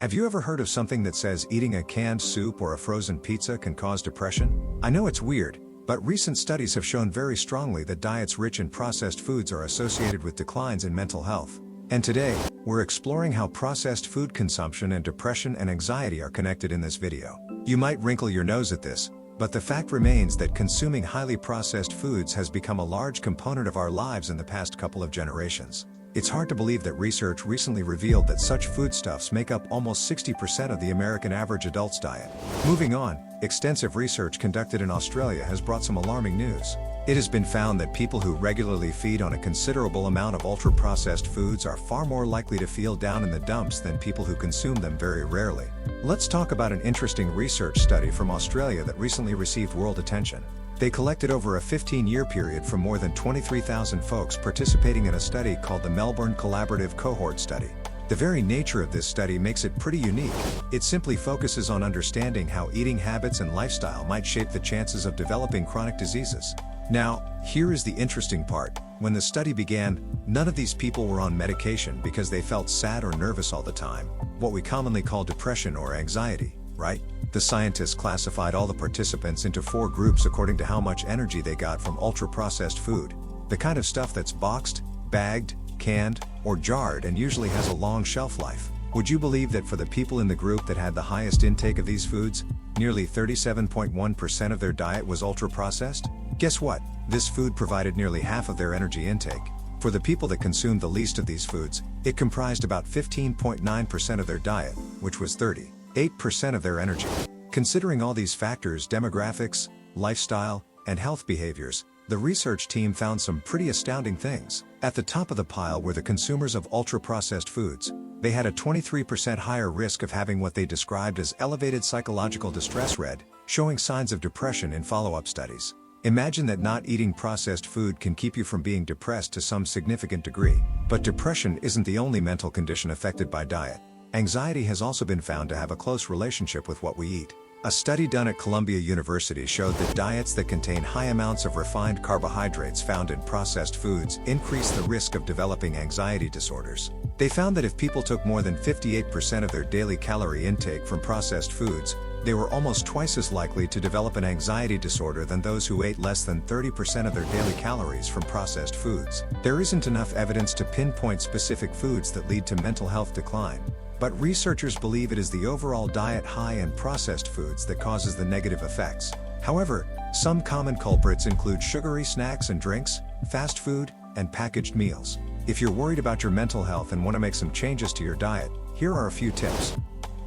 Have you ever heard of something that says eating a canned soup or a frozen pizza can cause depression? I know it's weird, but recent studies have shown very strongly that diets rich in processed foods are associated with declines in mental health. And today, we're exploring how processed food consumption and depression and anxiety are connected in this video. You might wrinkle your nose at this, but the fact remains that consuming highly processed foods has become a large component of our lives in the past couple of generations. It's hard to believe that research recently revealed that such foodstuffs make up almost 60% of the American average adult's diet. Moving on, extensive research conducted in Australia has brought some alarming news. It has been found that people who regularly feed on a considerable amount of ultra-processed foods are far more likely to feel down in the dumps than people who consume them very rarely. Let's talk about an interesting research study from Australia that recently received world attention. They collected over a 15-year period from more than 23,000 folks participating in a study called the Melbourne Collaborative Cohort Study. The very nature of this study makes it pretty unique. It simply focuses on understanding how eating habits and lifestyle might shape the chances of developing chronic diseases. Now, here is the interesting part. When the study began, none of these people were on medication because they felt sad or nervous all the time, what we commonly call depression or anxiety, right? The scientists classified all the participants into 4 groups according to how much energy they got from ultra-processed food, the kind of stuff that's boxed, bagged, canned, or jarred and usually has a long shelf life. Would you believe that for the people in the group that had the highest intake of these foods, nearly 37.1% of their diet was ultra-processed? Guess what? This food provided nearly half of their energy intake. For the people that consumed the least of these foods, it comprised about 15.9% of their diet, which was 38% of their energy. Considering all these factors, demographics, lifestyle, and health behaviors, the research team found some pretty astounding things. At the top of the pile were the consumers of ultra-processed foods. They had a 23% higher risk of having what they described as elevated psychological distress read, showing signs of depression in follow-up studies. Imagine that not eating processed food can keep you from being depressed to some significant degree. But depression isn't the only mental condition affected by diet. Anxiety has also been found to have a close relationship with what we eat. A study done at Columbia University showed that diets that contain high amounts of refined carbohydrates found in processed foods increase the risk of developing anxiety disorders. They found that if people took more than 58% of their daily calorie intake from processed foods, they were almost twice as likely to develop an anxiety disorder than those who ate less than 30% of their daily calories from processed foods. There isn't enough evidence to pinpoint specific foods that lead to mental health decline. But researchers believe it is the overall diet high in processed foods that causes the negative effects. However, some common culprits include sugary snacks and drinks, fast food, and packaged meals. If you're worried about your mental health and want to make some changes to your diet, here are a few tips.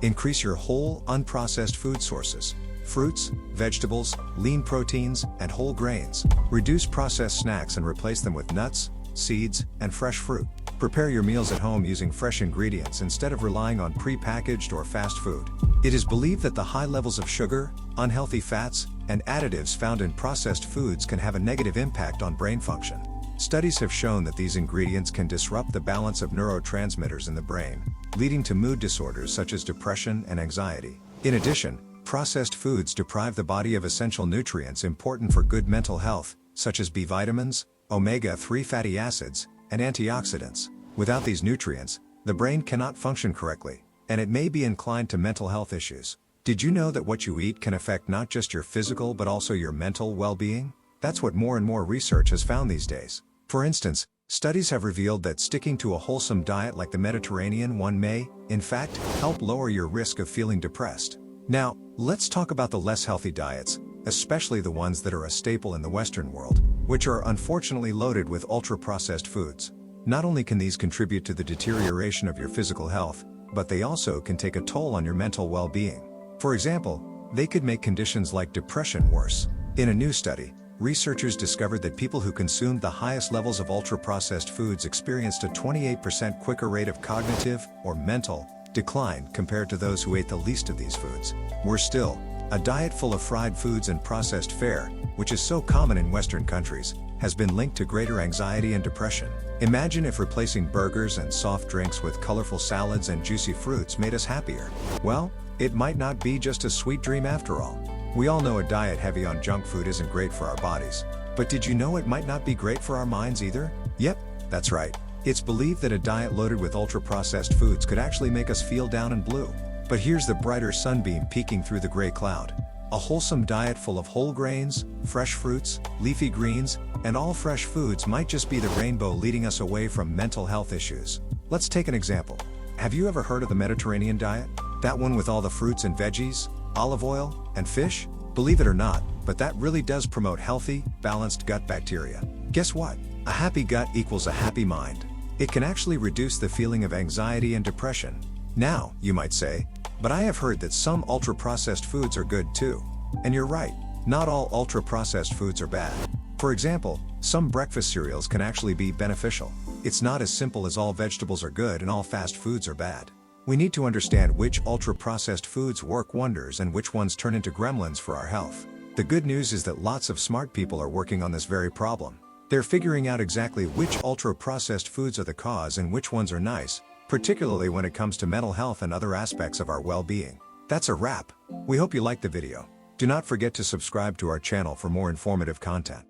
Increase your whole, unprocessed food sources. Fruits, vegetables, lean proteins, and whole grains. Reduce processed snacks and replace them with nuts, seeds, and fresh fruit. Prepare your meals at home using fresh ingredients instead of relying on pre-packaged or fast food. It is believed that the high levels of sugar, unhealthy fats, and additives found in processed foods can have a negative impact on brain function. Studies have shown that these ingredients can disrupt the balance of neurotransmitters in the brain, leading to mood disorders such as depression and anxiety. In addition, processed foods deprive the body of essential nutrients important for good mental health, such as B vitamins, omega-3 fatty acids, and antioxidants. Without these nutrients, the brain cannot function correctly, and it may be inclined to mental health issues. Did you know that what you eat can affect not just your physical but also your mental well-being? That's what more and more research has found these days. For instance, studies have revealed that sticking to a wholesome diet like the Mediterranean one may, in fact, help lower your risk of feeling depressed. Now, let's talk about the less healthy diets, especially the ones that are a staple in the Western world, which are unfortunately loaded with ultra-processed foods. Not only can these contribute to the deterioration of your physical health, but they also can take a toll on your mental well-being. For example, they could make conditions like depression worse. In a new study, researchers discovered that people who consumed the highest levels of ultra-processed foods experienced a 28% quicker rate of cognitive, or mental, decline compared to those who ate the least of these foods. Worse still, a diet full of fried foods and processed fare, which is so common in Western countries, has been linked to greater anxiety and depression. Imagine if replacing burgers and soft drinks with colorful salads and juicy fruits made us happier. Well, it might not be just a sweet dream after all. We all know a diet heavy on junk food isn't great for our bodies. But did you know it might not be great for our minds either? Yep, that's right. It's believed that a diet loaded with ultra-processed foods could actually make us feel down and blue. But here's the brighter sunbeam peeking through the gray cloud. A wholesome diet full of whole grains, fresh fruits, leafy greens, and all fresh foods might just be the rainbow leading us away from mental health issues. Let's take an example. Have you ever heard of the Mediterranean diet? That one with all the fruits and veggies, olive oil, and fish? Believe it or not, but that really does promote healthy, balanced gut bacteria. Guess what? A happy gut equals a happy mind. It can actually reduce the feeling of anxiety and depression. Now, you might say, but I have heard that some ultra-processed foods are good too. And you're right, not all ultra-processed foods are bad. For example, some breakfast cereals can actually be beneficial. It's not as simple as all vegetables are good and all fast foods are bad. We need to understand which ultra-processed foods work wonders and which ones turn into gremlins for our health. The good news is that lots of smart people are working on this very problem. They're figuring out exactly which ultra-processed foods are the cause and which ones are nice, particularly when it comes to mental health and other aspects of our well-being. That's a wrap. We hope you liked the video. Do not forget to subscribe to our channel for more informative content.